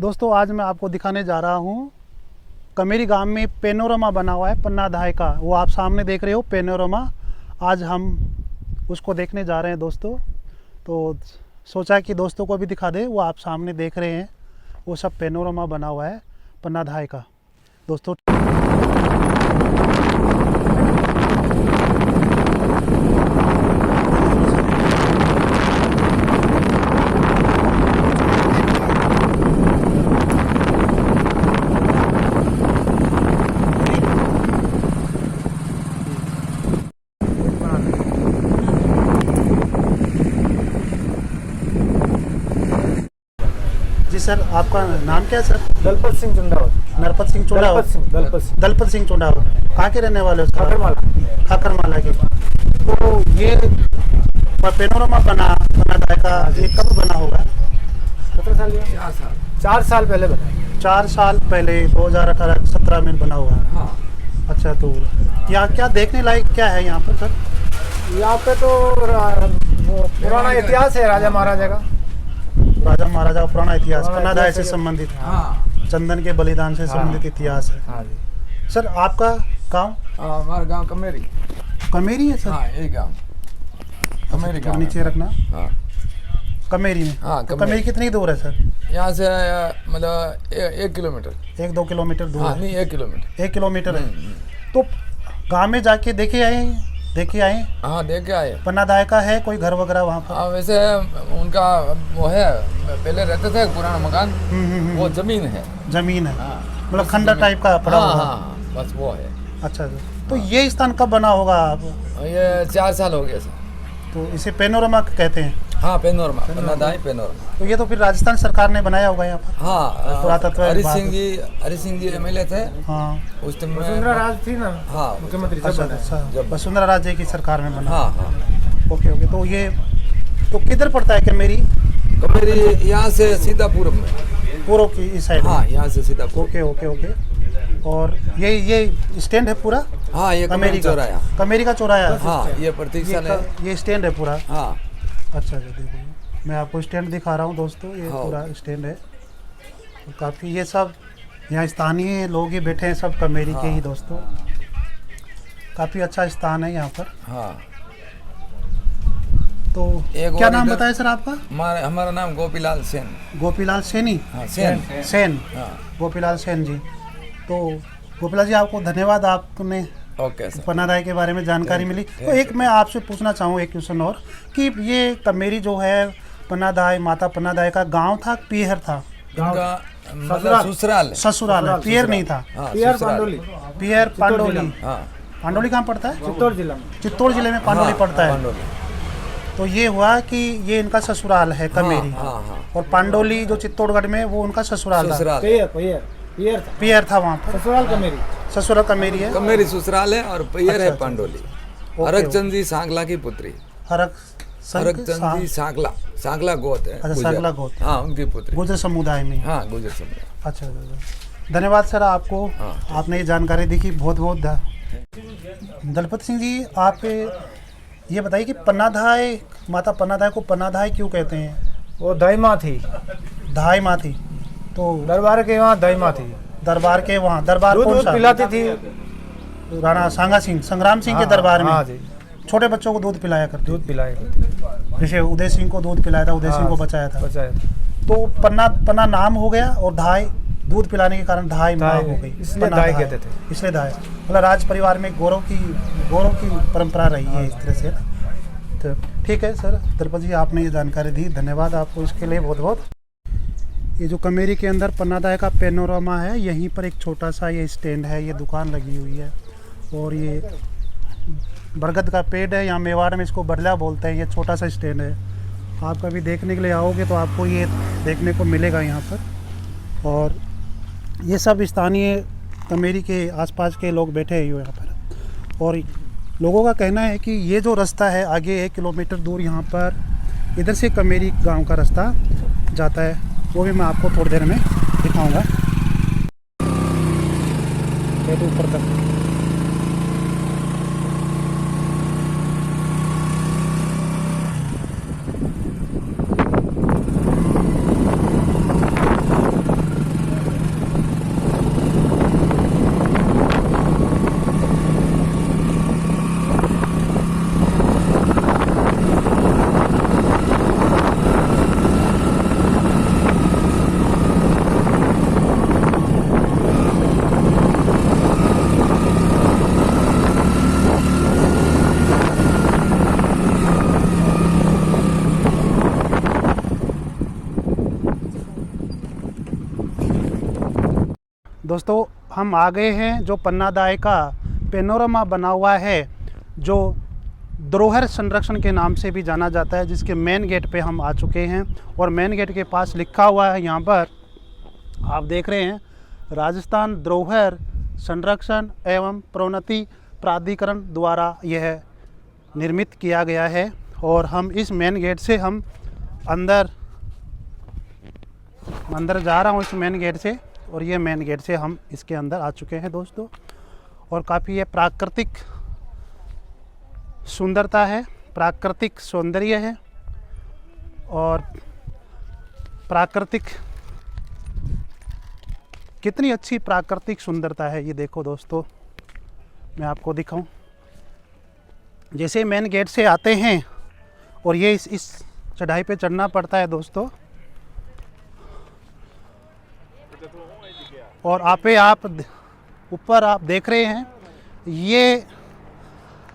दोस्तों आज मैं आपको दिखाने जा रहा हूँ कमेरी गांव में पेनोरमा बना हुआ है पन्ना धाय का। वो आप सामने देख रहे हो पेनोरमा। आज हम उसको देखने जा रहे हैं दोस्तों। तो सोचा कि दोस्तों को भी दिखा दे। वो आप सामने देख रहे हैं वो सब पेनोरमा बना हुआ है पन्ना धाय का दोस्तों। जी सर, आपका नाम क्या है सर? दलपत सिंह चुंडावत। नरपत सिंह चुंडावत। दलपत सिंह चुंडावत। कहाँ के रहने वाले हो? खाकरमाला के। तो ये पेनोरमा बना धाय का ये कब बना होगा? 4 साल पहले बना। 4 साल पहले 2018-17 में बना हुआ है। हाँ। अच्छा, तो यहाँ क्या देखने लायक क्या है यहाँ पर सर? यहाँ पे तो वो पुराना इतिहास है राजा महाराजा का। राजा महाराजा का पुराना इतिहास पन्ना धाय से संबंधित है। हाँ। चंदन के बलिदान से संबंधित इतिहास है। हाँ जी। सर आपका गांव? हमारा गांव कमेरी। कमेरी है सर? हाँ, यही गांव कमेरी गांव। नीचे रखना। हाँ, कमेरी में। हाँ, तो कमेरी कितनी दूर है सर? यहाँ से मतलब 1 किलोमीटर। 1-2 किलोमीटर दूर हाँ, है। नहीं 1 किलोमीटर। 1 किलोमीटर है। तो गांव में जाके देखे आए? हाँ, देख के आए। पन्ना धाय का है कोई घर वगैरह वहाँ पर? हाँ, वैसे उनका वो है, पहले रहते थे पुराना मकान। वो जमीन है। जमीन है, हाँ, मतलब खंडर टाइप का पड़ा हाँ, हुआ। हाँ, बस वो है। अच्छा, तो ये स्थान कब बना होगा? ये 4 साल हो गए सर। तो इसे पेनोरमा कहते हैं। हाँ, पेनोरमा, पन्ना धाय पेनोरमा। तो ये तो फिर राजस्थान सरकार ने बनाया होगा यहाँ पर। हाँ, पुरातत्व हरि विभाग। सिंह जी एमएलए थे हाँ। उस टाइम में। वसुंधरा राज थी ना। हाँ, मुख्यमंत्री अच्छा जब अच्छा, जब- वसुंधरा राजे की सरकार में बना। हाँ, हाँ। Okay okay. तो ये तो किधर पड़ता है कमेरी? कमेरी यहाँ से सीधा पूर्व में। पूर्व की इस साइड में। हाँ, यहाँ से सीधा पूर्व। Okay okay okay. और ये स्टैंड है पूरा? हाँ, ये कमेरी का चौराया। कमेरी का चौराया है। हाँ, ये प्रतीक्षालय है। ये स्टैंड है पूरा? हाँ। अच्छा अच्छा, देखो मैं आपको स्टैंड दिखा रहा हूँ दोस्तों। ये हाँ। पूरा स्टैंड है। तो काफ़ी ये सब यहाँ स्थानीय लोग ही बैठे हैं, सब कमेरी के ही दोस्तों। काफ़ी अच्छा स्थान है यहाँ पर। हाँ। तो एक क्या और नाम इधर- बताया सर आपका? हमारा नाम गोपीलाल सेन। गोपीलाल सेनी? हाँ, सेन। सेन। हाँ, गोपीलाल सेन जी। तो गोपीलाल जी आपको धन्यवाद, आपने ओके सर। पन्ना धाय के बारे में जानकारी मिली। तो एक मैं आपसे पूछना चाहूँ एक क्वेश्चन और, कि ये कमेरी जो है पन्ना धाय, माता पन्ना धाय का गांव था, पीहर था? इनका मतलब ससुराल है। ससुराल है, पीहर नहीं था? हाँ, पीआर ससुराल। पांडोली। पीहर पांडोली। हाँ, पांडोली कहाँ पड़ता है? चित्तौड़ जिला में। चित्तौड़ जिले में पांडोली हाँ, पड़ता है। पांडोली। तो ये हुआ कि ये इनका ससुराल है कमेरी। हाँ, हाँ। और पांडोली जो चित्तौड़गढ़ में, वो उनका ससुराल था। ससुराल। पीयर था। पीहर था वहाँ पर। ससुराल कमेरी। ससुराल कमेरी है। कमेरी ससुराल है और पियर अच्छा, है अच्छा। पांडोली। ओके, हरकचंद जी सांगला की पुत्री। हरकचंद जी सांगला गोत है। अच्छा, गुजर। सांगला गोत। हाँ, उनकी पुत्री। गुर्जर समुदाय में। हाँ, गुजर समुदाय। अच्छा अच्छा। धन्यवाद सर आपको। हाँ। आपने ये जानकारी दी कि बहुत बहुत दलपत सिंह जी, आप ये बताइए कि पन्ना धाय, माता पन्ना धाय को पन्ना धाय क्यों कहते हैं? वो दाई माँ थी। धाय माँ थी? तो दरबार के वहाँ दाई माँ थी। दरबार के वहाँ, दरबार दूध कौन सा? पिलाती थी। राणा सांगा सिंह, संग्राम सिंह के हाँ, दरबार में हाँ जी। छोटे बच्चों को दूध पिलाया करते? दूध पिलाए करती। जैसे उदय सिंह को दूध पिलाया था, उदय सिंह को बचाया था। बचाया था। तो पन्ना नाम हो गया और धाय दूध पिलाने के कारण धाय माँ धाय हो गई, इसलिए पन्ना धाय धाय। कहते थे। इसलिए धाय, मतलब राज परिवार में गौरव की परंपरा रही है इस तरह से ना। तो ठीक है सर, दलपत जी आपने ये जानकारी दी, धन्यवाद आपको इसके लिए बहुत बहुत। ये जो कमेरी के अंदर पन्ना धाय का पेनोरमा है, यहीं पर एक छोटा सा ये स्टैंड है, ये दुकान लगी हुई है। और ये बरगद का पेड़ है, यहाँ मेवाड़ में इसको बरला बोलते हैं। ये छोटा सा स्टैंड है। आप कभी देखने के लिए आओगे तो आपको ये देखने को मिलेगा यहाँ पर। और ये सब स्थानीय कमेरी के आसपास के लोग बैठे हैं यहाँ पर। और लोगों का कहना है कि ये जो रास्ता है आगे 1 किलोमीटर दूर, यहाँ पर इधर से कमेरी गांव का रास्ता जाता है। वो भी मैं आपको थोड़ी देर में दिखाऊंगा। ऊपर तक दोस्तों हम आ गए हैं जो पन्नादाय का पेनोरमा बना हुआ है, जो धरोहर संरक्षण के नाम से भी जाना जाता है, जिसके मेन गेट पे हम आ चुके हैं। और मेन गेट के पास लिखा हुआ है, यहाँ पर आप देख रहे हैं, राजस्थान धरोहर संरक्षण एवं प्रोन्नति प्राधिकरण द्वारा यह निर्मित किया गया है। और हम इस मेन गेट से हम अंदर जा रहा हूँ इस मेन गेट से, और ये मेन गेट से हम इसके अंदर आ चुके हैं दोस्तों। और काफ़ी ये प्राकृतिक सुंदरता है, प्राकृतिक सौंदर्य है और प्राकृतिक, कितनी अच्छी प्राकृतिक सुंदरता है ये देखो दोस्तों। मैं आपको दिखाऊं, जैसे मेन गेट से आते हैं और ये इस चढ़ाई पे चढ़ना पड़ता है दोस्तों। और आप ऊपर आप देख रहे हैं, ये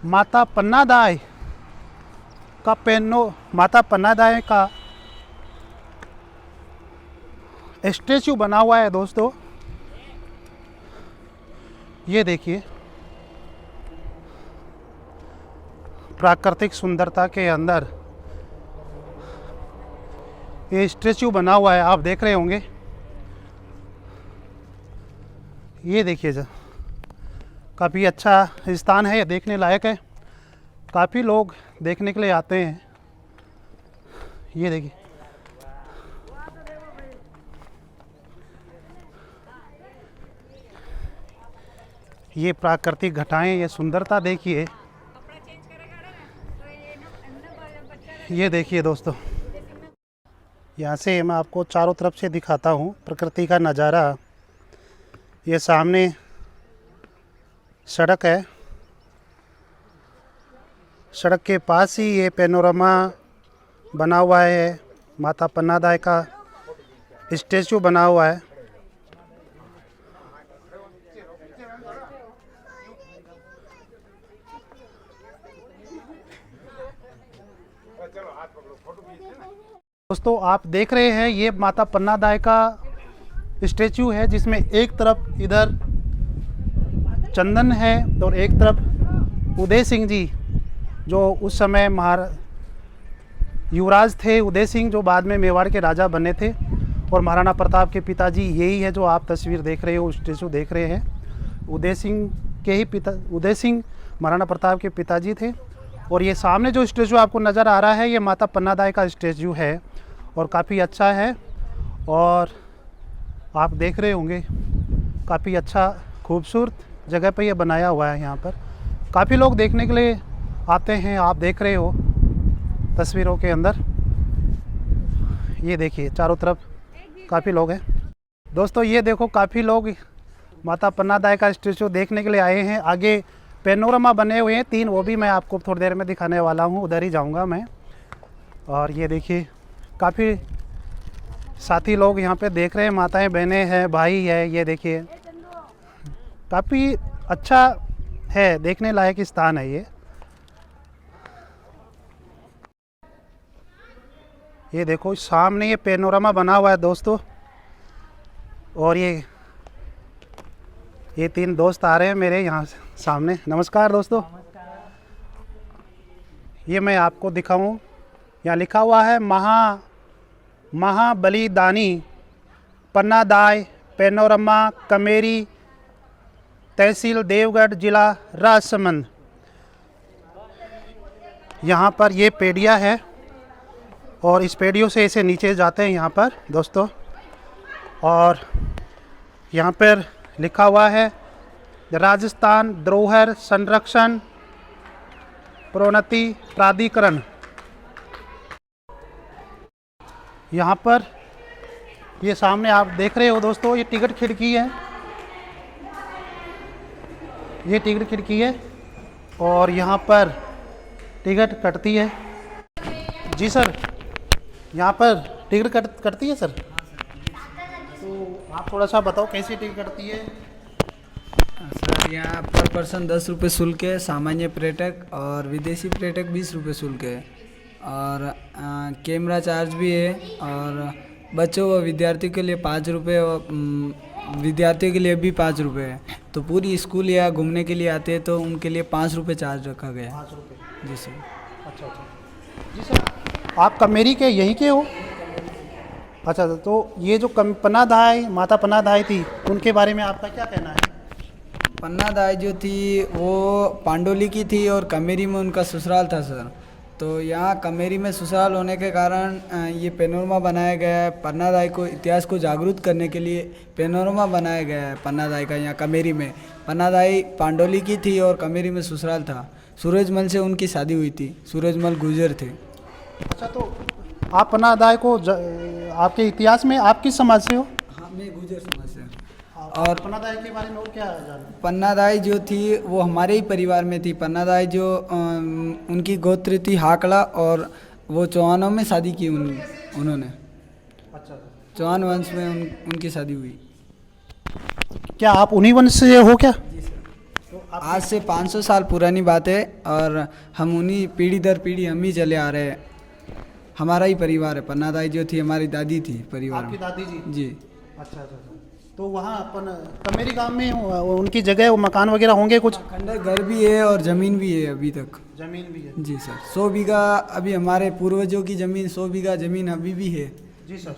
माता पन्नादाय का स्टैचू बना हुआ है दोस्तों। ये देखिए, प्राकृतिक सुंदरता के अंदर ये स्टैचू बना हुआ है, आप देख रहे होंगे। ये देखिए, काफ़ी अच्छा स्थान है, देखने लायक है, काफ़ी लोग देखने के लिए आते हैं। ये देखिए, ये प्राकृतिक घटाएं, ये सुंदरता देखिए। ये देखिए दोस्तों, यहाँ से मैं आपको चारों तरफ से दिखाता हूँ प्रकृति का नज़ारा। ये सामने सड़क है, सड़क के पास ही ये पेनोरमा बना हुआ है, माता पन्नादाय का स्टैचू बना हुआ है। दोस्तों आप देख रहे हैं, ये माता पन्नादाय का स्टैचू है, जिसमें एक तरफ इधर चंदन है और एक तरफ उदय सिंह जी, जो उस समय युवराज थे, उदय सिंह जो बाद में मेवाड़ के राजा बने थे। और महाराणा प्रताप के पिताजी यही है जो आप तस्वीर देख रहे हो, स्टैचू देख रहे हैं। उदय सिंह महाराणा प्रताप के पिताजी थे। और ये सामने जो स्टैचू आपको नज़र आ रहा है, ये माता पन्नादाय का स्टैचू है और काफ़ी अच्छा है। और आप देख रहे होंगे, काफ़ी अच्छा खूबसूरत जगह पे ये बनाया हुआ है। यहाँ पर काफ़ी लोग देखने के लिए आते हैं, आप देख रहे हो तस्वीरों के अंदर। ये देखिए, चारों तरफ काफ़ी लोग हैं दोस्तों। ये देखो, काफ़ी लोग माता पन्नादाय का स्टैचू देखने के लिए आए हैं। आगे पेनोरमा बने हुए हैं 3, वो भी मैं आपको थोड़ी देर में दिखाने वाला हूँ, उधर ही जाऊँगा मैं। और ये देखिए, काफ़ी साथी लोग यहाँ पे देख रहे हैं, माताएं बहनें हैं, भाई है। ये देखिए, काफ़ी अच्छा है, देखने लायक स्थान है ये देखो, सामने ये पेनोरमा बना हुआ है दोस्तों। और ये 3 दोस्त आ रहे हैं मेरे यहाँ सामने। नमस्कार दोस्तों। ये मैं आपको दिखाऊं, यहाँ लिखा हुआ है महाबलिदानी पन्नादाय पेनोरमा कमेरी, तहसील देवगढ़, जिला राजसमंद। यहाँ पर ये पेड़िया है और इस पेड़ियों से ऐसे नीचे जाते हैं यहाँ पर दोस्तों। और यहाँ पर लिखा हुआ है राजस्थान धरोहर संरक्षण प्रोन्नति प्राधिकरण। यहाँ पर ये सामने आप देख रहे हो दोस्तों, ये टिकट खिड़की है, ये टिकट खिड़की है और यहाँ पर टिकट कटती है। जी सर, यहाँ पर टिकट कटती है सर? तो आप थोड़ा सा बताओ कैसी टिकट कटती है? सर, यहाँ पर पर्सन 10 रुपये शुल्क है, सामान्य पर्यटक और विदेशी पर्यटक 20 रुपये शुल्क है। और कैमरा चार्ज भी है। और बच्चों व विद्यार्थियों के लिए 5 रुपये विद्यार्थियों के लिए भी 5 रुपये है। तो पूरी स्कूल या घूमने के लिए आते हैं तो उनके लिए 5 रुपये चार्ज रखा गया है। 5 रुपये। जी सर। अच्छा अच्छा जी सर, आप कमेरी के यहीं के हो? अच्छा, तो ये जो पन्नादाई माता पन्नादाई थी उनके बारे में आपका क्या कहना है? पन्नादाई जो थी वो पांडोली की थी और कमेरी में उनका ससुराल था सर। तो यहाँ कमेरी में ससुराल होने के कारण ये पेनोरमा बनाया गया है। पन्नादाई को इतिहास को जागरूक करने के लिए पेनोरमा बनाया गया है पन्नादाई का यहाँ कमेरी में। पन्नादाई पांडोली की थी और कमेरी में ससुराल था। सूरजमल से उनकी शादी हुई थी, सूरजमल गुर्जर थे। अच्छा, तो आप पन्नादाई को आपके इतिहास में आप किस समाज से हो? हाँ, मैं गुर्जर समाज से। और पन्नादाई के बारे में और क्या जानते? पन्नादाई जो थी वो हमारे ही परिवार में थी। पन्नादाई जो उनकी गोत्र थी हाकड़ा और वो चौहानों में शादी की उन्होंने। अच्छा, चौहान वंश में उनकी शादी हुई। क्या आप उन्हीं वंश से हो क्या? आज से 500 साल पुरानी बात है और हम उन्हीं पीढ़ी दर पीढ़ी हम ही चले आ रहे हैं। हमारा ही परिवार है। पन्नादाई जो थी हमारी दादी थी परिवार आपकी में। दादी जी? जी। अच्छा अच्छा, तो वहाँ अपन कमेरी गांव में उनकी जगह वो मकान वगैरह होंगे कुछ? खंडर घर भी है और ज़मीन भी है अभी तक। जमीन भी है? जी सर। 100 बीघा अभी हमारे पूर्वजों की ज़मीन, 100 बीघा ज़मीन अभी भी है। जी सर।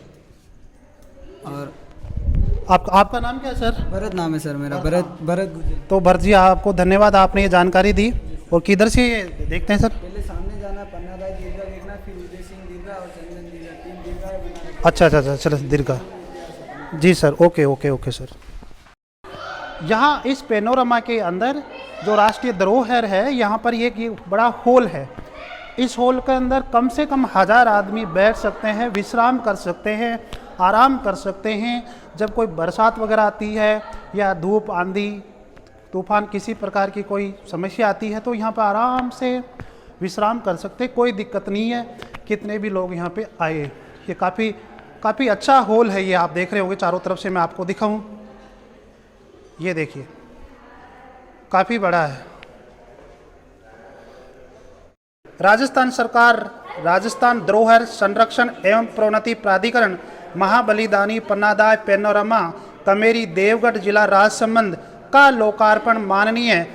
और आपका नाम क्या है सर? भरत नाम है सर मेरा, भरत गुजर। तो भरत जी, आपको धन्यवाद, आपने ये जानकारी दी। और किधर से देखते हैं सर? पहले सामने जाना, पन्नादाई दीर्घा देखना, फिर उदय सिंह दीर्घा और चंदन दीर्घा, 3 दीर्घा बना। अच्छा अच्छा अच्छा, चलो दीर्घा। जी sir, okay okay okay sir. यहाँ इस पेनोरमा के अंदर जो राष्ट्रीय धरोहर है, यहाँ पर ये बड़ा हॉल है। इस हॉल के अंदर कम से कम 1000 आदमी बैठ सकते हैं, विश्राम कर सकते हैं, आराम कर सकते हैं। जब कोई बरसात वगैरह आती है या धूप आंधी तूफान किसी प्रकार की कोई समस्या आती है तो यहाँ पर आराम से विश्राम कर सकते, कोई दिक्कत नहीं है। कितने भी लोग यहाँ पे आए, ये काफ़ी अच्छा हॉल है। ये आप देख रहे होंगे चारों तरफ से, मैं आपको दिखाऊं। ये देखिए, काफ़ी बड़ा है। राजस्थान सरकार, राजस्थान धरोहर संरक्षण एवं प्रोन्नति प्राधिकरण, महाबलिदानी पन्नादाई पेनोरमा कमेरी देवगढ़ जिला राजसमंद का लोकार्पण माननीय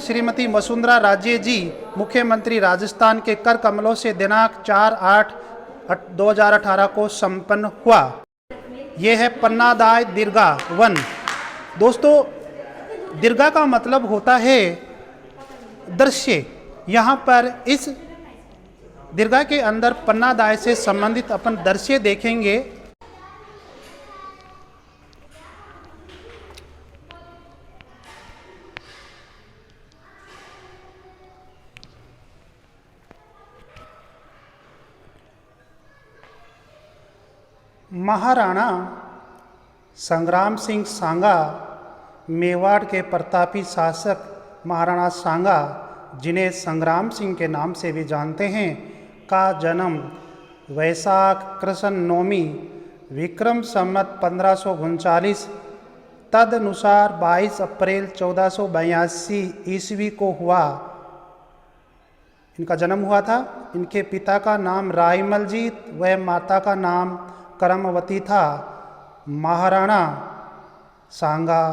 श्रीमती वसुंधरा राजे जी, मुख्यमंत्री राजस्थान के कर कमलों से दिनांक 4/8/2018 को संपन्न हुआ। यह है पन्नादाई दीर्घा वन। दोस्तों, दीर्घा का मतलब होता है दृश्य। यहाँ पर इस दीर्घा के अंदर पन्नादाई से संबंधित अपन दृश्य देखेंगे। महाराणा संग्राम सिंह सांगा, मेवाड़ के प्रतापी शासक महाराणा सांगा, जिन्हें संग्राम सिंह के नाम से भी जानते हैं, का जन्म वैशाख कृष्ण नवमी विक्रम संवत 1539 तदनुसार 22 अप्रैल 1482 ईस्वी को हुआ। इनका जन्म हुआ था। इनके पिता का नाम रायमलजीत व माता का नाम करमवती था। महाराणा सांगा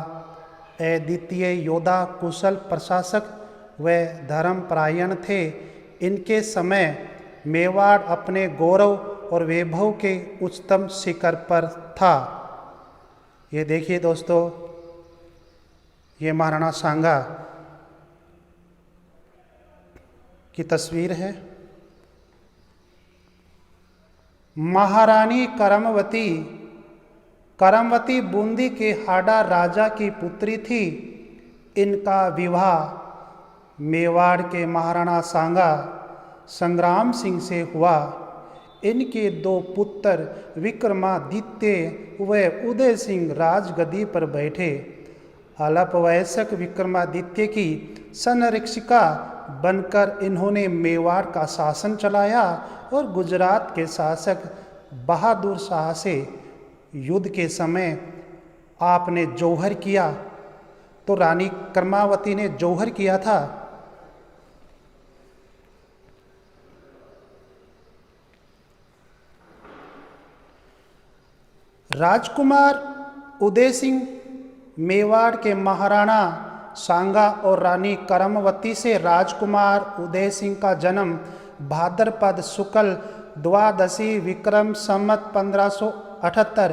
अद्वितीय योद्धा, कुशल प्रशासक व धर्मपरायण थे। इनके समय मेवाड़ अपने गौरव और वैभव के उच्चतम शिखर पर था। ये देखिए दोस्तों, ये महाराणा सांगा की तस्वीर है। महारानी करमवती बूंदी के हाड़ा राजा की पुत्री थी। इनका विवाह मेवाड़ के महाराणा सांगा संग्राम सिंह से हुआ। इनके 2 पुत्र विक्रमादित्य व उदय सिंह राजगद्दी पर बैठे। अल्पवयस्क विक्रमादित्य की संरक्षिका बनकर इन्होंने मेवाड़ का शासन चलाया और गुजरात के शासक बहादुर शाह से युद्ध के समय आपने जौहर किया, तो रानी कर्मावती ने जौहर किया था। राजकुमार उदय सिंह मेवाड़ के महाराणा सांगा और रानी करमवती से राजकुमार उदय सिंह का जन्म भाद्रपद शुक्ल द्वादशी विक्रम संवत 1578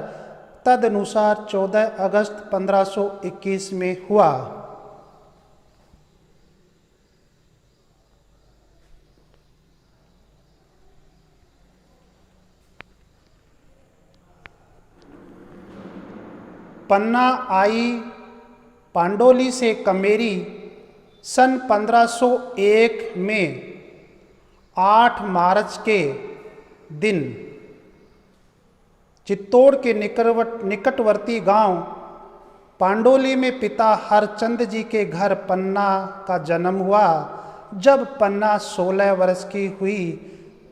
तदनुसार 14 अगस्त 1521 में हुआ। पन्ना आई पांडोली से कमेरी सन 1501 में 8 मार्च के दिन चित्तौड़ के निकटवर्ती गांव पांडोली में पिता हरचंद जी के घर पन्ना का जन्म हुआ। जब पन्ना 16 वर्ष की हुई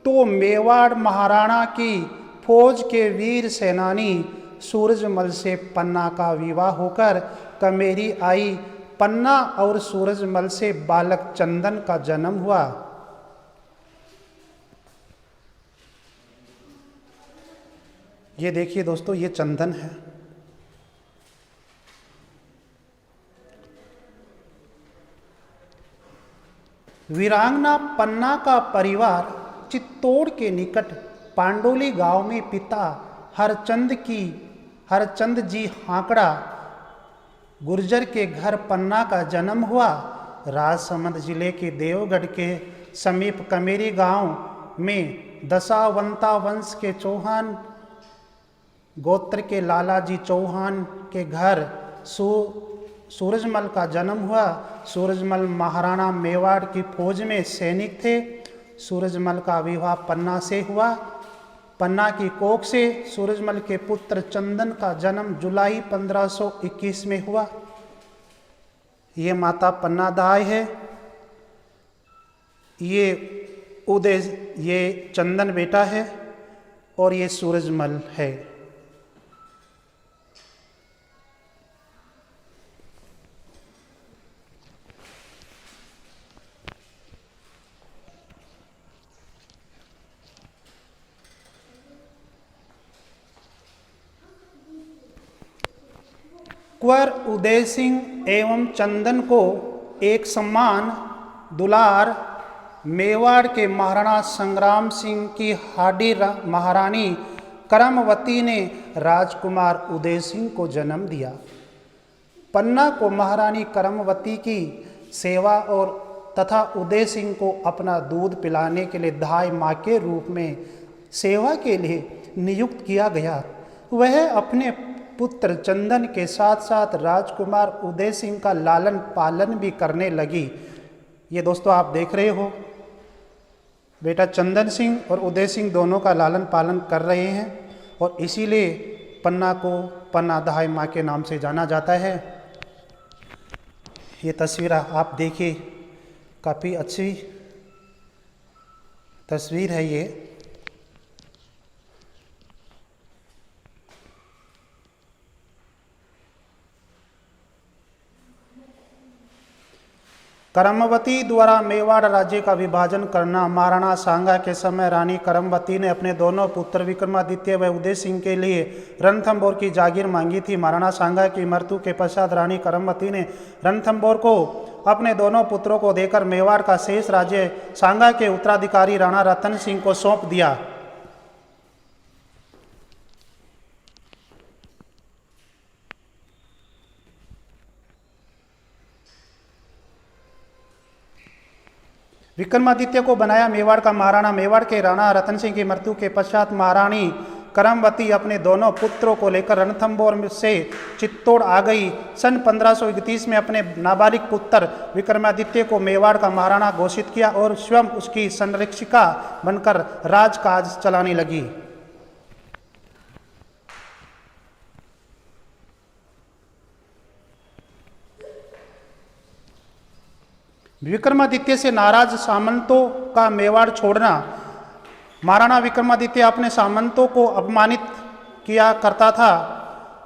तो मेवाड़ महाराणा की फौज के वीर सेनानी सूरजमल से पन्ना का विवाह होकर कमेरी आई। पन्ना और सूरजमल से बालक चंदन का जन्म हुआ। ये देखिए दोस्तों, ये चंदन है। वीरांगना पन्ना का परिवार चित्तौड़ के निकट पांडोली गांव में पिता हरचंद जी हाकड़ा गुर्जर के घर पन्ना का जन्म हुआ। राजसमंद जिले के देवगढ़ के समीप कमेरी गांव में दशावंता वंश के चौहान गोत्र के लालाजी चौहान के घर सूरजमल का जन्म हुआ। सूरजमल महाराणा मेवाड़ की फौज में सैनिक थे। सूरजमल का विवाह पन्ना से हुआ। पन्ना की कोख से सूरजमल के पुत्र चंदन का जन्म जुलाई 1521 में हुआ। ये माता पन्ना दाई है, ये चंदन बेटा है और ये सूरजमल है। कुंवर उदय सिंह एवं चंदन को एक सम्मान दुलार मेवाड़ के महाराणा संग्राम सिंह की हाडी महारानी करमवती ने राजकुमार उदय सिंह को जन्म दिया। पन्ना को महारानी करमवती की सेवा और तथा उदय सिंह को अपना दूध पिलाने के लिए दाई माँ के रूप में सेवा के लिए नियुक्त किया गया। वह अपने पुत्र चंदन के साथ साथ राजकुमार उदय सिंह का लालन पालन भी करने लगी। ये दोस्तों आप देख रहे हो, बेटा चंदन सिंह और उदय सिंह दोनों का लालन पालन कर रहे हैं और इसीलिए पन्ना को पन्ना दहाई माँ के नाम से जाना जाता है। ये तस्वीर आप देखिए, काफ़ी अच्छी तस्वीर है ये। करमवती द्वारा मेवाड़ राज्य का विभाजन करना। महाराणा सांगा के समय रानी करमवती ने अपने दोनों पुत्र विक्रमादित्य व उदय सिंह के लिए रणथंभौर की जागीर मांगी थी। महाराणा सांगा की मृत्यु के पश्चात रानी करमवती ने रणथंभौर को अपने दोनों पुत्रों को देकर मेवाड़ का शेष राज्य सांगा के उत्तराधिकारी राणा रतन सिंह को सौंप दिया। विक्रमादित्य को बनाया मेवाड़ का महाराणा। मेवाड़ के राणा रतन सिंह की मृत्यु के पश्चात महारानी करमवती अपने दोनों पुत्रों को लेकर रणथंभौर से चित्तौड़ आ गई। सन 1531 में अपने नाबालिग पुत्र विक्रमादित्य को मेवाड़ का महाराणा घोषित किया और स्वयं उसकी संरक्षिका बनकर राजकाज चलाने लगी। विक्रमादित्य से नाराज सामंतों का मेवाड़ छोड़ना। महाराणा विक्रमादित्य अपने सामंतों को अपमानित किया करता था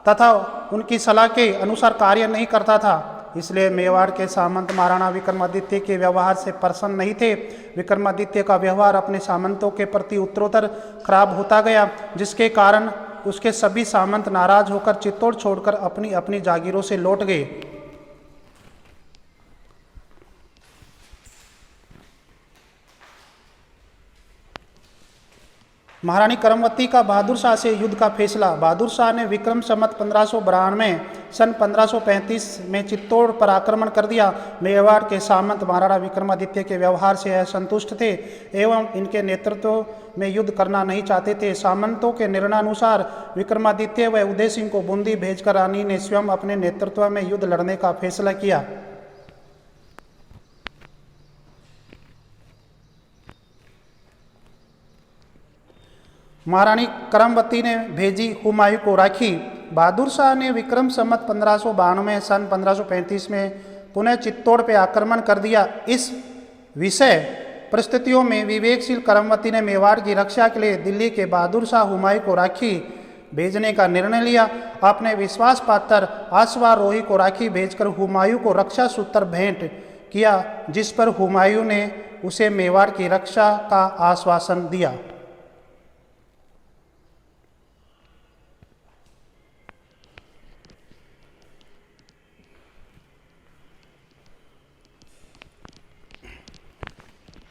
तथा उनकी सलाह के अनुसार कार्य नहीं करता था, इसलिए मेवाड़ के सामंत महाराणा विक्रमादित्य के व्यवहार से प्रसन्न नहीं थे। विक्रमादित्य का व्यवहार अपने सामंतों के प्रति उत्तरोत्तर खराब होता गया, जिसके कारण उसके सभी सामंत नाराज होकर चित्तौड़ छोड़कर अपनी अपनी जागीरों से लौट गए। महारानी करमवती का बहादुर शाह से युद्ध का फैसला। बहादुर शाह ने विक्रम संवत 1592 सन 1535 में चित्तौड़ पर आक्रमण कर दिया। मेवाड़ के सामंत महाराणा विक्रमादित्य के व्यवहार से असंतुष्ट थे एवं इनके नेतृत्व में युद्ध करना नहीं चाहते थे। सामंतों के निर्णयानुसार विक्रमादित्य व उदय सिंह को बूंदी भेजकर रानी ने स्वयं अपने नेतृत्व में युद्ध लड़ने का फैसला किया। महारानी करमवती ने भेजी हुमायूं को राखी। बहादुर शाह ने विक्रम संवत 1592 सन 1535 में पुनः चित्तौड़ पर आक्रमण कर दिया। इस विषय परिस्थितियों में विवेकशील करमवती ने मेवाड़ की रक्षा के लिए दिल्ली के बहादुर शाह हुमायूं को राखी भेजने का निर्णय लिया। अपने विश्वास पात्र अश्वारोही को राखी भेजकर हुमायूं को रक्षा सूत्र भेंट किया, जिस पर हुमायूं ने उसे मेवाड़ की रक्षा का आश्वासन दिया।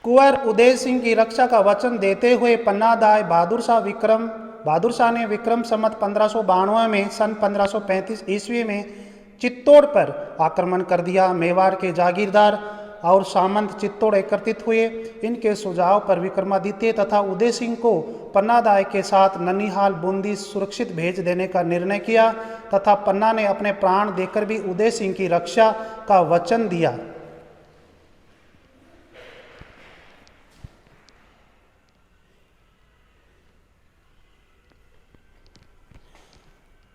कुंवर उदय सिंह की रक्षा का वचन देते हुए पन्नादाय बहादुर शाह ने विक्रम संवत 1592 में सन 1535 ईस्वी में चित्तौड़ पर आक्रमण कर दिया। मेवाड़ के जागीरदार और सामंत चित्तौड़ एकत्रित हुए। इनके सुझाव पर विक्रमादित्य तथा उदय सिंह को पन्नादाय के साथ ननिहाल बूंदी सुरक्षित भेज देने का निर्णय किया तथा पन्ना ने अपने प्राण देकर भी उदय सिंह की रक्षा का वचन दिया।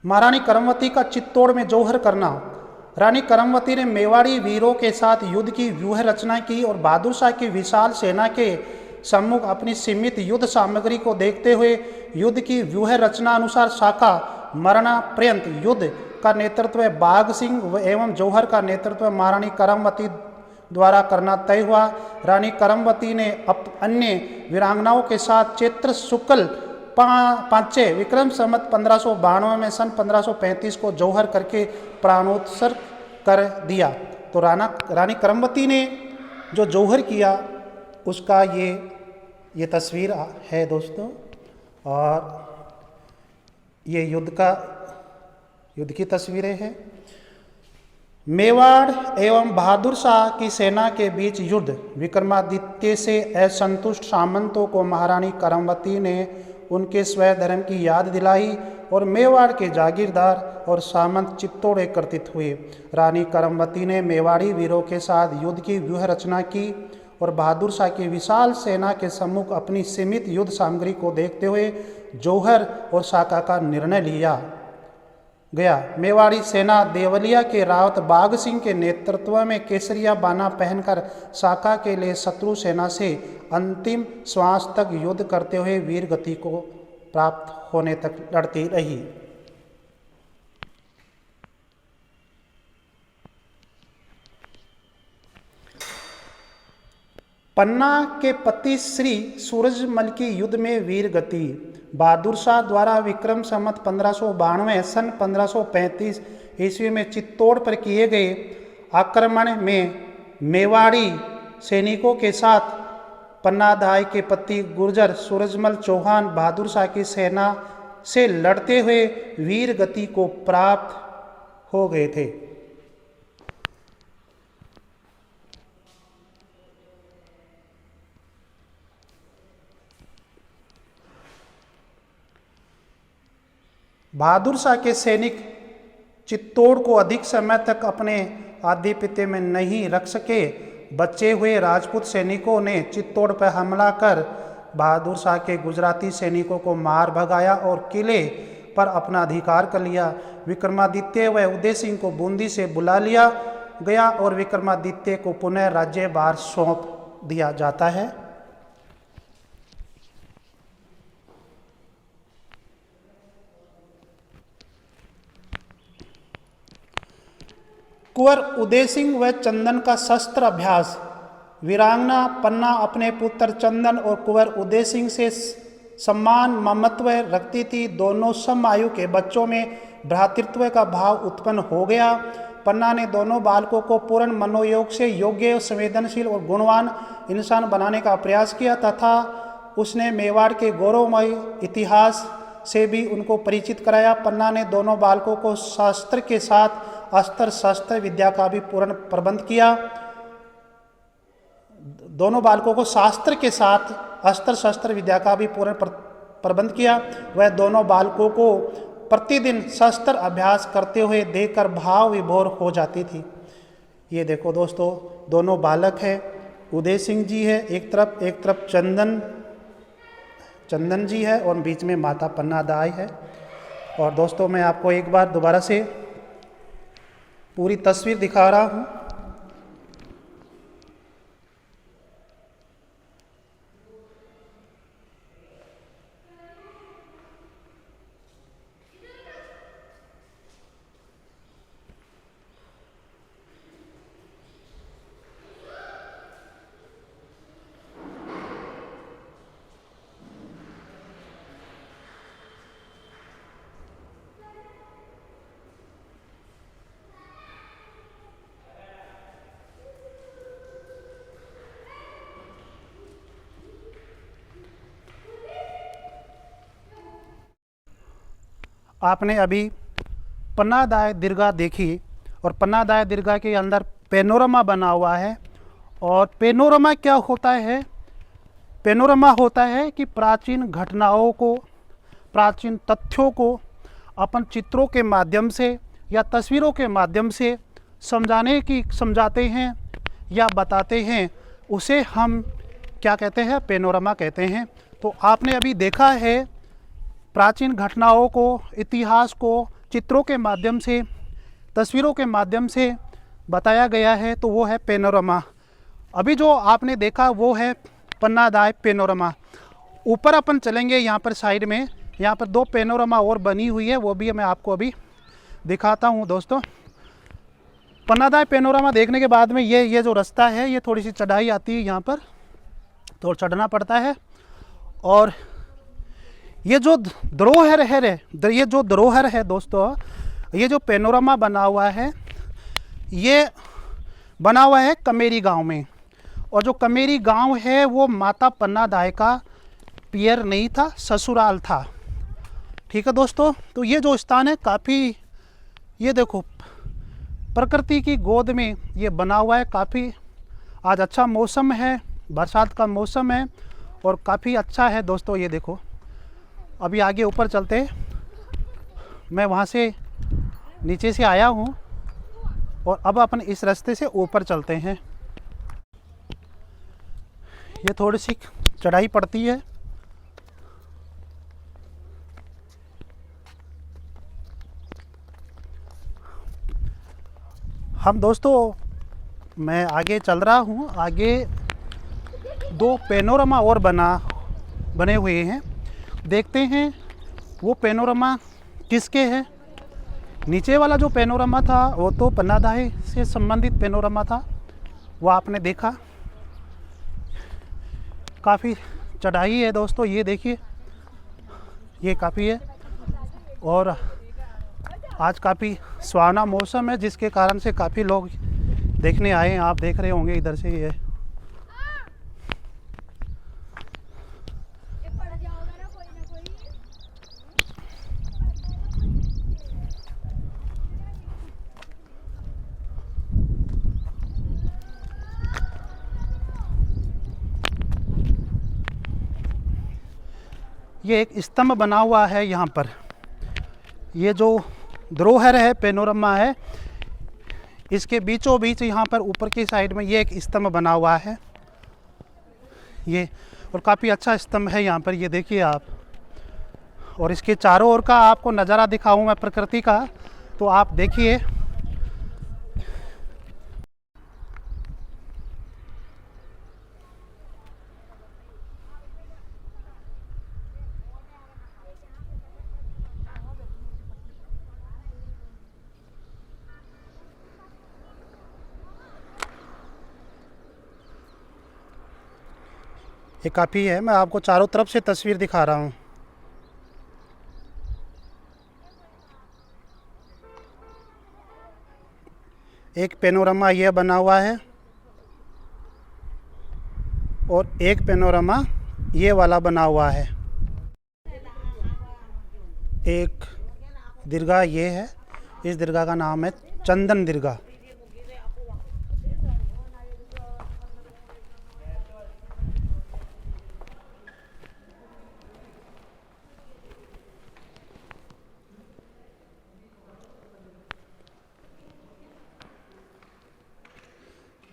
महारानी करमवती का चित्तौड़ में जौहर करना। रानी करमवती ने मेवाड़ी वीरों के साथ युद्ध की व्यूह रचना की और बहादुर शाह की विशाल सेना के सम्मुख अपनी सीमित युद्ध सामग्री को देखते हुए युद्ध की व्यूह रचना अनुसार शाखा मरना पर्यंत युद्ध का नेतृत्व बाघ सिंह एवं जौहर का नेतृत्व महारानी करमवती द्वारा करना तय हुआ। रानी करमवती ने अन्य वीरांगनाओं के साथ चैत्र शुक्ल पांचे विक्रम संवत 1592 में सन 1535 को जौहर करके प्राणोत्सर्ग कर दिया। तो रानी करमवती ने जो जौहर किया उसका ये तस्वीर है दोस्तों, और ये युद्ध की तस्वीरें हैं। मेवाड़ एवं बहादुर शाह की सेना के बीच युद्ध। विक्रमादित्य से असंतुष्ट सामंतों को महारानी करमवती ने उनके स्वयं धर्म की याद दिलाई और मेवाड़ के जागीरदार और सामंत चित्तौड़ एकत्रित हुए। रानी करमवती ने मेवाड़ी वीरों के साथ युद्ध की व्यूह रचना की और बहादुर शाह की विशाल सेना के सम्मुख अपनी सीमित युद्ध सामग्री को देखते हुए जौहर और शाखा का निर्णय लिया गया। मेवाड़ी सेना देवलिया के रावत बाघ सिंह के नेतृत्व में केसरिया बाना पहनकर शाखा के लिए शत्रु सेना से अंतिम श्वास तक युद्ध करते हुए वीर गति को प्राप्त होने तक लड़ती रही। पन्ना के पति श्री सूरजमल की युद्ध में वीर गति। बहादुर शाह द्वारा विक्रम संवत 1592 सन 1535 ईस्वी में चित्तौड़ पर किए गए आक्रमण में मेवाड़ी सैनिकों के साथ पन्नादाय के पति गुर्जर सूरजमल चौहान बहादुर शाह की सेना से लड़ते हुए वीर गति को प्राप्त हो गए थे। बहादुर शाह के सैनिक चित्तौड़ को अधिक समय तक अपने आधिपत्य में नहीं रख सके। बचे हुए राजपूत सैनिकों ने चित्तौड़ पर हमला कर बहादुर शाह के गुजराती सैनिकों को मार भगाया और किले पर अपना अधिकार कर लिया। विक्रमादित्य व उदय सिंह को बूंदी से बुला लिया गया और विक्रमादित्य को पुनः राज्यभार सौंप दिया जाता है। कुंवर उदय सिंह व चंदन का शस्त्र अभ्यास। वीरांगना पन्ना अपने पुत्र चंदन और कुंवर उदय सिंह से सम्मान ममत्व रखती थी। दोनों सम आयु के बच्चों में भ्रातृत्व का भाव उत्पन्न हो गया। पन्ना ने दोनों बालकों को पूर्ण मनोयोग से योग्य, संवेदनशील और गुणवान इंसान बनाने का प्रयास किया तथा उसने मेवाड़ के गौरवमय इतिहास से भी उनको परिचित कराया। पन्ना ने दोनों बालकों को शास्त्र के साथ अस्त्र शस्त्र विद्या का भी पूर्ण प्रबंध किया। दोनों बालकों को शास्त्र के साथ अस्त्र शस्त्र विद्या का भी पूर्ण प्रबंध किया। वह दोनों बालकों को प्रतिदिन शस्त्र अभ्यास करते हुए देखकर भाव विभोर हो जाती थी। ये देखो दोस्तों, दोनों बालक है, उदय सिंह जी है एक तरफ चंदन जी है और बीच में माता पन्ना दाई है। और दोस्तों मैं आपको एक बार दोबारा से पूरी तस्वीर दिखा रहा हूँ। आपने अभी पन्नादाय दीर्घा देखी और पन्नादाय दीर्घा के अंदर पेनोरमा बना हुआ है। और पेनोरमा क्या होता है? पेनोरमा होता है कि प्राचीन घटनाओं को, प्राचीन तथ्यों को अपन चित्रों के माध्यम से या तस्वीरों के माध्यम से समझाते हैं या बताते हैं, उसे हम क्या कहते हैं? पेनोरमा कहते हैं। तो आपने अभी देखा है प्राचीन घटनाओं को, इतिहास को चित्रों के माध्यम से, तस्वीरों के माध्यम से बताया गया है, तो वो है पेनोरमा। अभी जो आपने देखा वो है पन्नादाय पेनोरमा। ऊपर अपन चलेंगे, यहाँ पर साइड में यहाँ पर 2 पेनोरमा और बनी हुई है, वो भी मैं आपको अभी दिखाता हूँ दोस्तों। पन्नादाय पेनोरमा देखने के बाद में ये जो रास्ता है, ये थोड़ी सी चढ़ाई आती है, यहाँ पर तो चढ़ना पड़ता है। और ये जो धरोहर है दोस्तों, ये जो पेनोरमा बना हुआ है, ये बना हुआ है कमेरी गांव में। और जो कमेरी गांव है वो माता पन्नादाय का पियर नहीं था, ससुराल था। ठीक है दोस्तों, तो ये जो स्थान है काफ़ी, ये देखो प्रकृति की गोद में ये बना हुआ है। काफ़ी आज अच्छा मौसम है, बरसात का मौसम है और काफ़ी अच्छा है दोस्तों। ये देखो, अभी आगे ऊपर चलते हैं। मैं वहाँ से नीचे से आया हूँ और अब अपन इस रास्ते से ऊपर चलते हैं। ये थोड़ी सी चढ़ाई पड़ती है। हम दोस्तों, मैं आगे चल रहा हूँ। आगे 2 पेनोरमा और बने हुए हैं। देखते हैं वो पेनोरमा किसके हैं। नीचे वाला जो पेनोरमा था वो तो पन्नादाय से संबंधित पेनोरमा था, वो आपने देखा। काफ़ी चढ़ाई है दोस्तों, ये देखिए, ये काफ़ी है। और आज काफ़ी सुहाना मौसम है, जिसके कारण से काफ़ी लोग देखने आए हैं। आप देख रहे होंगे इधर से ये एक स्तंभ बना हुआ है यहाँ पर। ये जो धरोहर है, पेनोरमा है, इसके बीचों बीच यहाँ पर ऊपर की साइड में ये एक स्तंभ बना हुआ है। ये और काफ़ी अच्छा स्तंभ है यहाँ पर, ये देखिए आप। और इसके चारों ओर का आपको नज़ारा दिखाऊँ मैं प्रकृति का, तो आप देखिए। ये काफ़ी है, मैं आपको चारों तरफ से तस्वीर दिखा रहा हूँ। एक पेनोरमा ये बना हुआ है और एक पेनोरमा ये वाला बना हुआ है। एक दीर्घा ये है, इस दीर्घा का नाम है चंदन दीर्घा।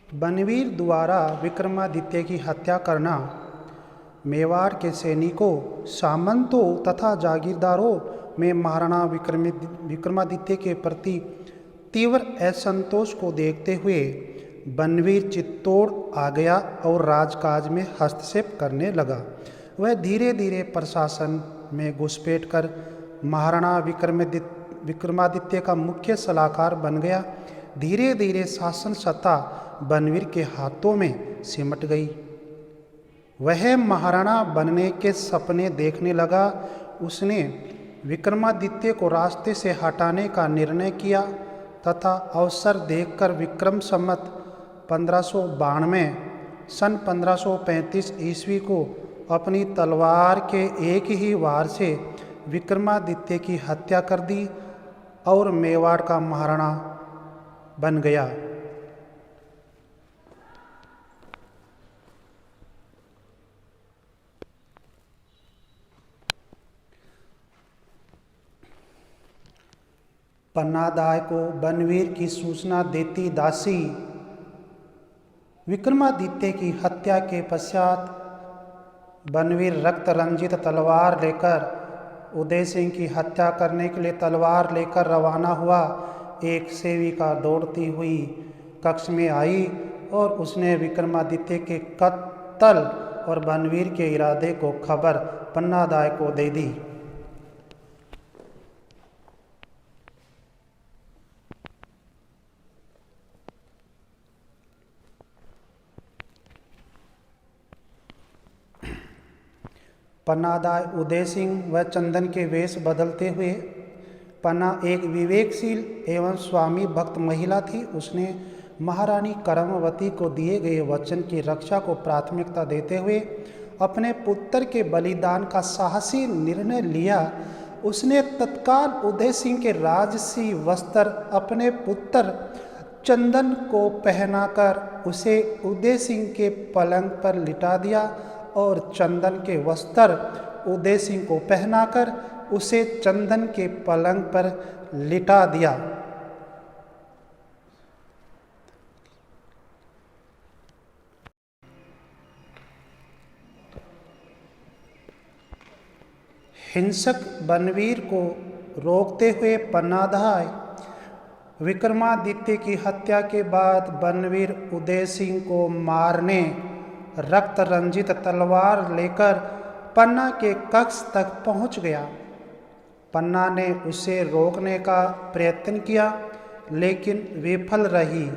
बनवीर द्वारा विक्रमादित्य की हत्या करना मेवाड़ के सैनिकों, सामंतों तथा जागीरदारों में महाराणा विक्रमादित्य के प्रति तीव्र असंतोष को देखते हुए बनवीर चित्तौड़ आ गया और राजकाज में हस्तक्षेप करने लगा। वह धीरे धीरे प्रशासन में घुसपैठ कर महाराणा विक्रमादित्य का मुख्य सलाहकार बन गया। धीरे धीरे शासन सत्ता बनवीर के हाथों में सिमट गई। वह महाराणा बनने के सपने देखने लगा। उसने विक्रमादित्य को रास्ते से हटाने का निर्णय किया तथा अवसर देखकर विक्रम संवत 1592 सन 1535 ईस्वी को अपनी तलवार के एक ही वार से विक्रमादित्य की हत्या कर दी और मेवाड़ का महाराणा बन गया। पन्नादाय को बनवीर की सूचना देती दासी विक्रमादित्य की हत्या के पश्चात बनवीर रक्त रंजित तलवार लेकर उदय सिंह की हत्या करने के लिए तलवार लेकर रवाना हुआ। एक सेविका दौड़ती हुई कक्ष में आई और उसने विक्रमादित्य के कत्ल और बनवीर के इरादे को खबर पन्नादाय को दे दी। पन्नादाय उदय सिंह व चंदन के वेश बदलते हुए, पन्ना एक विवेकशील एवं स्वामी भक्त महिला थी। उसने महारानी करमवती को दिए गए वचन की रक्षा को प्राथमिकता देते हुए अपने पुत्र के बलिदान का साहसी निर्णय लिया। उसने तत्काल उदय सिंह के राजसी वस्त्र अपने पुत्र चंदन को पहनाकर उसे उदय सिंह के पलंग पर लिटा दिया और चंदन के वस्त्र उदय सिंह को पहनाकर उसे चंदन के पलंग पर लिटा दिया। हिंसक बनवीर को रोकते हुए पन्नादाय विक्रमादित्य की हत्या के बाद बनवीर उदय सिंह को मारने रक्त रंजित तलवार लेकर पन्ना के कक्ष तक पहुंच गया। पन्ना ने उसे रोकने का प्रयत्न किया लेकिन विफल रही।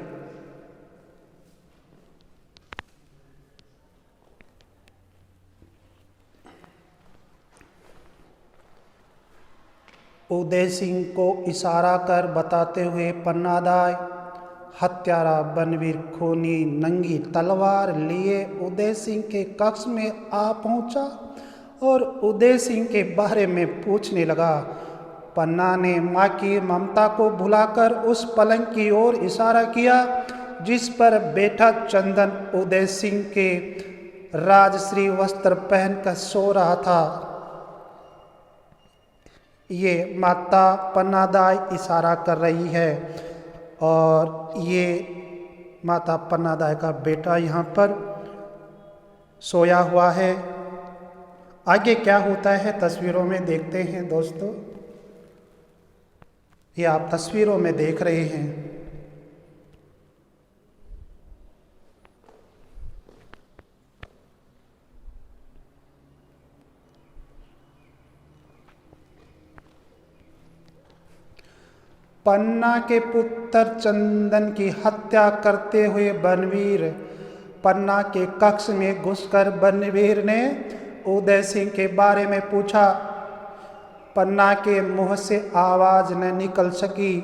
उदय सिंह को इशारा कर बताते हुए पन्नादाय हत्यारा बनवीर खूनी नंगी तलवार लिए उदय सिंह के कक्ष में आ पहुंचा और उदय सिंह के बारे में पूछने लगा। पन्ना ने मां की ममता को भुलाकर उस पलंग की ओर इशारा किया जिस पर बैठा चंदन उदय सिंह के राजश्री वस्त्र पहनकर सो रहा था। ये माता पन्नादाय इशारा कर रही है और ये माता पन्नादाय का बेटा यहाँ पर सोया हुआ है। आगे क्या होता है तस्वीरों में देखते हैं दोस्तों। ये आप तस्वीरों में देख रहे हैं। पन्ना के पुत्र चंदन की हत्या करते हुए बनवीर पन्ना के कक्ष में घुसकर बन्नीवीर ने उदय सिंह के बारे में पूछा। पन्ना के मुंह से आवाज न निकल सकी।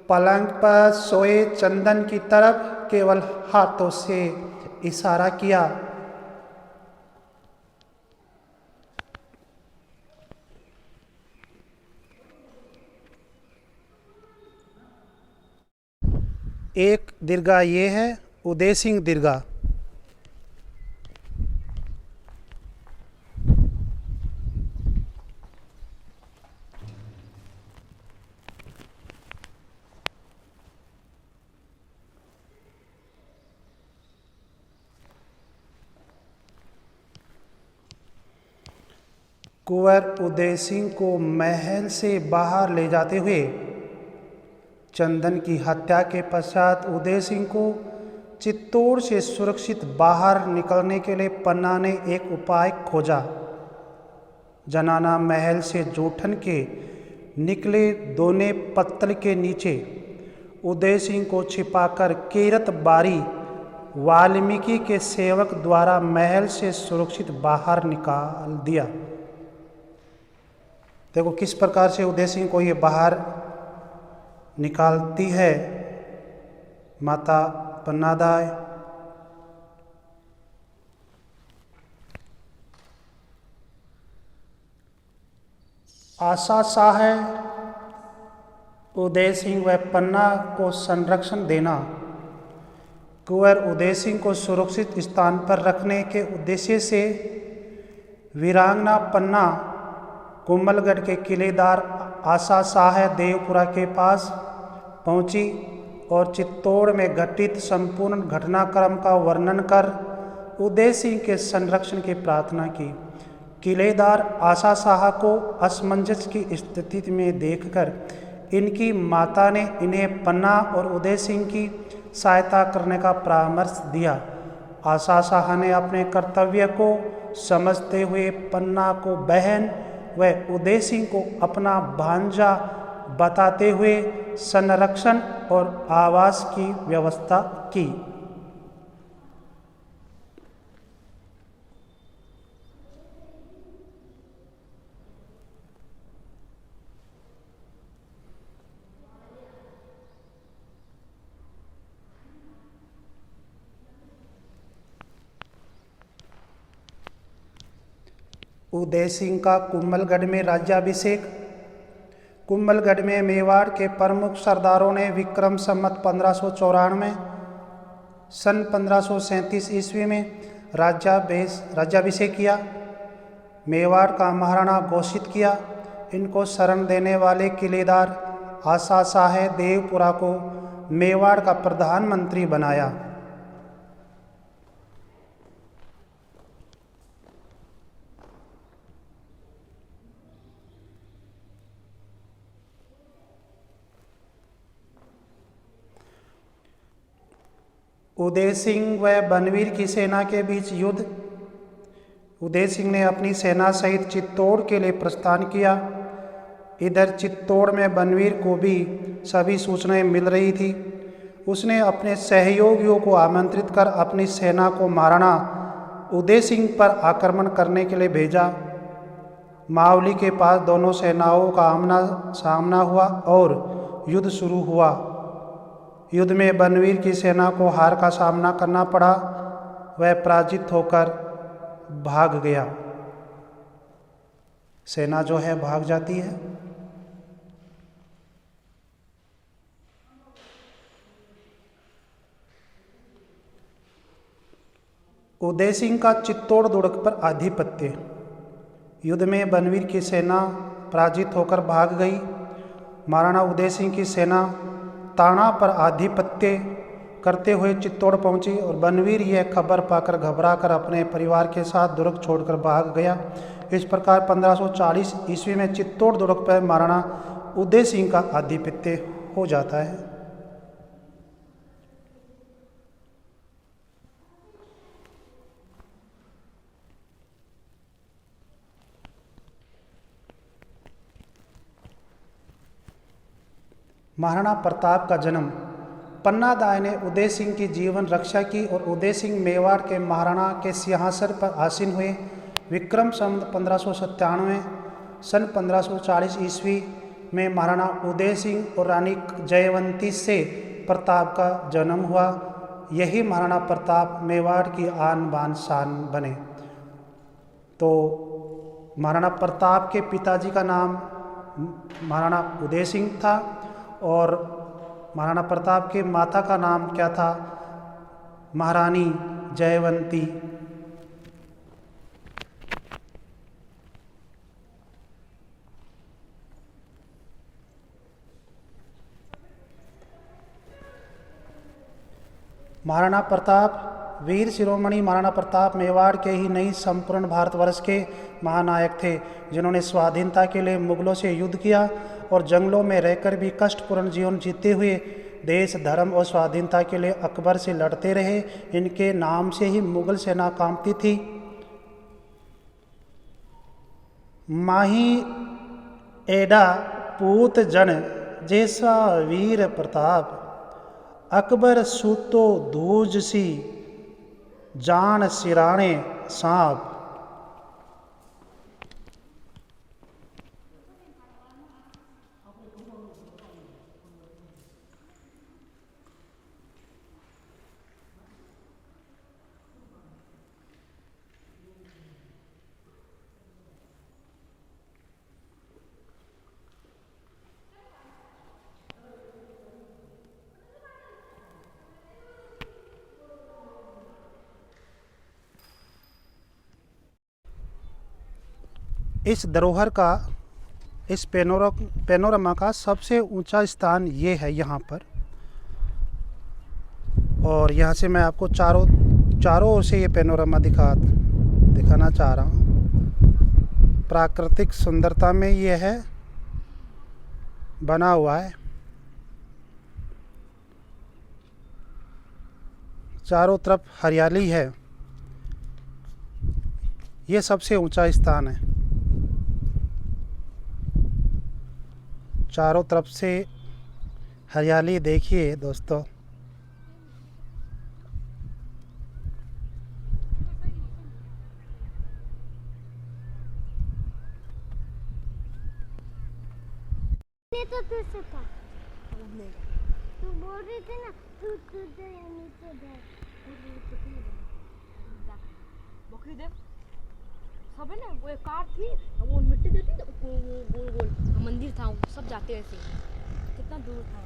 पलंग पर सोए चंदन की तरफ केवल हाथों से इशारा किया। एक दीर्घा ये है उदय सिंह दीर्घा। कुंवर उदय सिंह को महल से बाहर ले जाते हुए चंदन की हत्या के पश्चात उदय सिंह को चित्तौड़ से सुरक्षित बाहर निकलने के लिए पन्ना ने एक उपाय खोजा। जनाना महल से जूठन के निकले दोने पत्तल के नीचे उदय सिंह को छिपाकर कीरत बारी वाल्मीकि के सेवक द्वारा महल से सुरक्षित बाहर निकाल दिया। देखो किस प्रकार से उदय सिंह को ये बाहर निकालती है माता पन्नादाय। आशा शाह है उदय सिंह व पन्ना को संरक्षण देना। कुंवर उदय सिंह को सुरक्षित स्थान पर रखने के उद्देश्य से वीरांगना पन्ना कुंभलगढ़ के किलेदार आशा शाह देवपुरा के पास पहुंची और चित्तौड़ में घटित संपूर्ण घटनाक्रम का वर्णन कर उदय सिंह के संरक्षण की प्रार्थना की। किलेदार आशा शाह को असमंजस की स्थिति में देखकर इनकी माता ने इन्हें पन्ना और उदय सिंह की सहायता करने का परामर्श दिया। आशा शाह ने अपने कर्तव्य को समझते हुए पन्ना को बहन व उदय सिंह को अपना भांजा बताते हुए संरक्षण और आवास की व्यवस्था की। उदय सिंह का कुंभलगढ़ में राज्याभिषेक। कुंभलगढ़ में मेवाड़ के प्रमुख सरदारों ने विक्रम संवत 1594 सन 1537 ईस्वी में राज्याभिषेक किया। मेवाड़ का महाराणा घोषित किया। इनको शरण देने वाले किलेदार आशा शाह देवपुरा को मेवाड़ का प्रधानमंत्री बनाया। उदय सिंह व बनवीर की सेना के बीच युद्ध। उदय सिंह ने अपनी सेना सहित चित्तौड़ के लिए प्रस्थान किया। इधर चित्तौड़ में बनवीर को भी सभी सूचनाएं मिल रही थी। उसने अपने सहयोगियों को आमंत्रित कर अपनी सेना को महाराणा उदय सिंह पर आक्रमण करने के लिए भेजा। मावली के पास दोनों सेनाओं का आमना सामना हुआ और युद्ध शुरू हुआ। युद्ध में बनवीर की सेना को हार का सामना करना पड़ा। वह पराजित होकर भाग गया। सेना जो है भाग जाती है। उदय सिंह का चित्तौड़ दुर्ग पर आधिपत्य। युद्ध में बनवीर की सेना पराजित होकर भाग गई। महाराणा उदय सिंह की सेना ताना पर आधिपत्य करते हुए चित्तौड़ पहुंची और बनवीर यह खबर पाकर घबराकर अपने परिवार के साथ दुर्ग छोड़कर भाग गया। इस प्रकार 1540 ईस्वी में चित्तौड़ दुर्ग पर महाराणा उदय सिंह का आधिपत्य हो जाता है। महाराणा प्रताप का जन्म पन्ना दाई ने उदय सिंह की जीवन रक्षा की और उदय सिंह मेवाड़ के महाराणा के सिंहासन पर आसीन हुए। विक्रम संवत 1597 सन 1540 ईस्वी में महाराणा उदय सिंह और रानी जयवंती से प्रताप का जन्म हुआ। यही महाराणा प्रताप मेवाड़ की आन बान शान बने। तो महाराणा प्रताप के पिताजी का नाम महाराणा उदय सिंह था और महाराणा प्रताप के माता का नाम क्या था? महारानी जयवंती। महाराणा प्रताप वीर शिरोमणि महाराणा प्रताप मेवाड़ के ही नहीं संपूर्ण भारतवर्ष के महानायक थे, जिन्होंने स्वाधीनता के लिए मुगलों से युद्ध किया और जंगलों में रहकर भी कष्टपूर्ण जीवन जीते हुए देश धर्म और स्वाधीनता के लिए अकबर से लड़ते रहे। इनके नाम से ही मुगल सेना कांपती थी। माही एडा पूत जन जैसा वीर प्रताप, अकबर सूतो दूज सी जान सिराणे सांप। इस धरोहर का, इस पेनोरमा का सबसे ऊंचा स्थान ये है यहाँ पर। और यहाँ से मैं आपको चारों ओर से ये पेनोरमा दिखाना चाह रहा हूँ। प्राकृतिक सुंदरता में ये है बना हुआ है। चारों तरफ हरियाली है। ये सबसे ऊंचा स्थान है। चारों तरफ से हरियाली देखिए दोस्तों। तो तुझसे था, तू बोल रही थी ना, तू नीचे बकरी देख सब है ना, वो एक कार थी, वो मिट्टी देती ना, वो गोल गोल मंदिर था, सब जाते ऐसे। कितना दूर था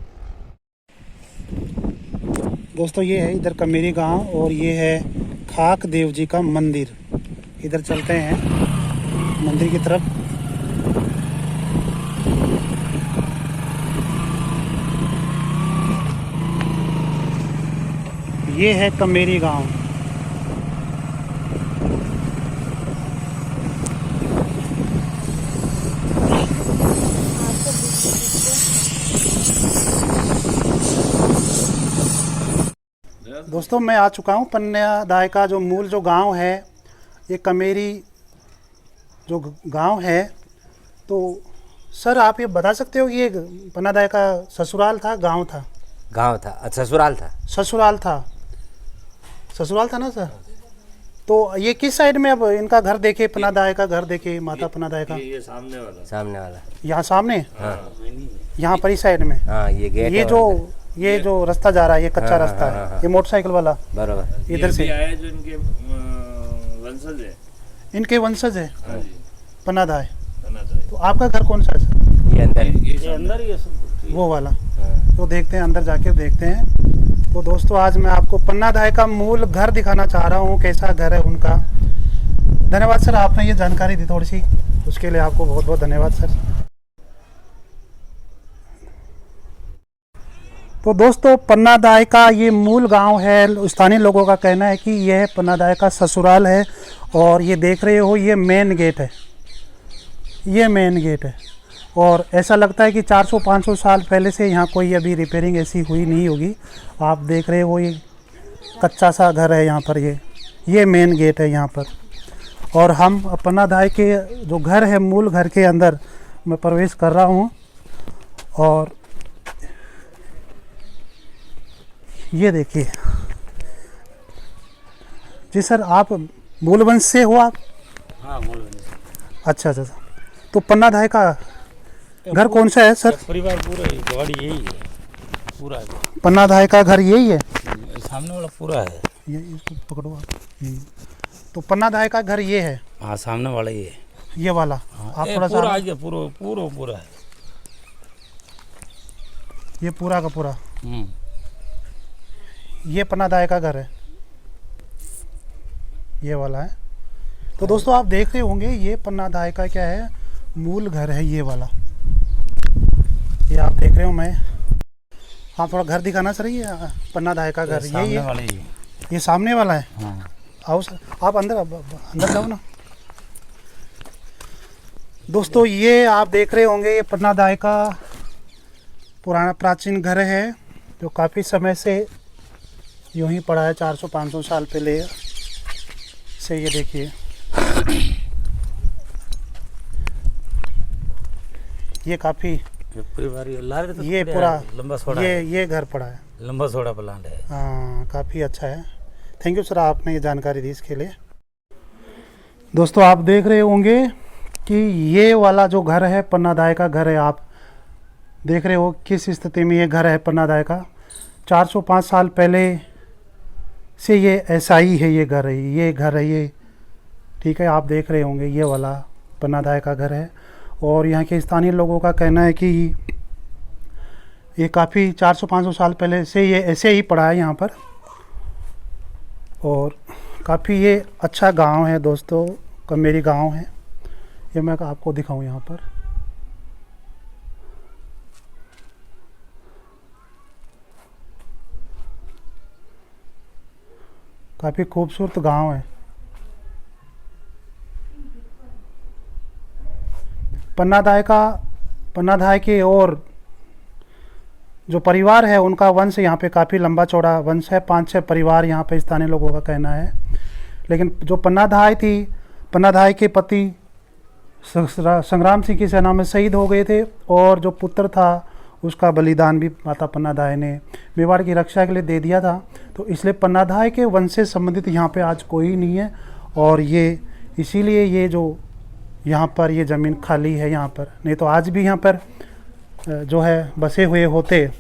दोस्तों। ये है इधर कमेरी गांव और ये है खाक देव जी का मंदिर। इधर चलते हैं मंदिर की तरफ। ये है कमेरी गांव। दोस्तों मैं आ चुका हूँ पन्ना दाई का जो मूल जो गांव है, ये कमेरी जो गांव है। तो सर आप ये बता सकते हो कि ये पन्ना दाई का ससुराल था, गांव था? गांव था, ससुराल था। ससुराल था, ससुराल था ना सर। तो ये किस साइड में, अब इनका घर देखे, पन्ना दाई का घर देखे, माता पन्ना दाई का? ये सामने वाला यहाँ सामने, हाँ। यहाँ पर इस साइड में, हाँ ये गेट। ये जो रास्ता जा रहा है, ये कच्चा रास्ता है। हाँ। ये मोटरसाइकिल वाला बराबर इधर से आए जो इनके वंशज है। इनके वंशज है हाँ जी, पन्ना दाई। पन्ना दाई। तो आपका घर कौन सा है सर? ये अंदर ये अंदर ही है वो वाला। हाँ। तो देखते हैं, अंदर जाके देखते हैं। तो दोस्तों आज मैं आपको पन्ना दाई का मूल घर दिखाना चाह रहा हूँ, कैसा घर है उनका। धन्यवाद सर, आपने ये जानकारी दी थोड़ी सी, उसके लिए आपको बहुत बहुत धन्यवाद सर। तो दोस्तों पन्ना दाई का ये मूल गांव है। स्थानीय लोगों का कहना है कि यह पन्ना दाई का ससुराल है। और ये देख रहे हो, ये मेन गेट है, ये मेन गेट है। और ऐसा लगता है कि 400-500 साल पहले से यहाँ कोई अभी रिपेयरिंग ऐसी हुई नहीं होगी। आप देख रहे हो ये कच्चा सा घर है यहाँ पर। ये मेन गेट है यहाँ पर। और हम पन्ना दाई के जो घर है, मूल घर के अंदर मैं प्रवेश कर रहा हूँ। और ये देखिए जी सर, आप मूल वंश से हो आप? हाँ मूल अच्छा अच्छा अच्छा। तो पन्ना धाय का घर कौन सा है सर? परिवार पूरा ही गाड़ी यही है, पूरा है। पन्ना धाय का घर यही है? सामने वाला पूरा है। ये इसको पकड़ो आप। तो पन्ना धाय का घर ये है? हाँ सामने वाला ये है। ये वाला? हाँ, आप ये थोड़ा पूरा सा, आगे पूरा है। ये पूरा का पूरा ये पन्ना धाय का घर है, ये वाला है। तो दोस्तों आप देख रहे होंगे ये पन्ना धाय का क्या है, मूल घर है ये वाला। ये आप देख रहे हो, मैं आप थोड़ा घर दिखाना सर। ये पन्ना धाय का घर यही है? ये सामने वाला है? हाँ। आओ सर, आप अंदर जाओ ना। दोस्तों ये आप देख रहे होंगे ये पन्ना धाय का पुराना प्राचीन घर है, जो काफ़ी समय से यूं ही पड़ा है, 400-500 साल पहले से। ये देखिए ये काफ़ी परिवार ये पूरा लंबा सोड़ा ये घर पड़ा है, लंबा सोड़ा प्लांट है। हाँ काफ़ी अच्छा है। थैंक यू सर, आपने ये जानकारी दी इसके लिए। दोस्तों आप देख रहे होंगे कि ये वाला जो घर है पन्ना धाय का घर है। आप देख रहे हो किस स्थिति में ये घर है पन्ना धाय का। 405 साल पहले से ये ऐसा ही है, ये घर है ये, ठीक है। आप देख रहे होंगे ये वाला पन्ना धाय का घर है। और यहाँ के स्थानीय लोगों का कहना है कि ये काफ़ी 400-500 साल पहले से ये ऐसे ही पड़ा है यहाँ पर। और काफ़ी ये अच्छा गांव है दोस्तों, कमेरी गांव है। ये मैं आपको दिखाऊं यहाँ पर। काफ़ी खूबसूरत गांव है। पन्ना धाय के और जो परिवार है उनका वंश यहाँ पे काफ़ी लंबा चौड़ा वंश है। 5-6 परिवार यहाँ पे स्थानीय लोगों का कहना है। लेकिन जो पन्ना धाय के पति संग्राम सिंह की सेना में शहीद हो गए थे, और जो पुत्र था उसका बलिदान भी माता पन्ना धाय ने मेवाड़ की रक्षा के लिए दे दिया था। तो इसलिए पन्ना धाय के वंश से संबंधित यहाँ पे आज कोई नहीं है। और ये इसीलिए ये जो यहाँ पर ये ज़मीन खाली है यहाँ पर, नहीं तो आज भी यहाँ पर जो है बसे हुए होते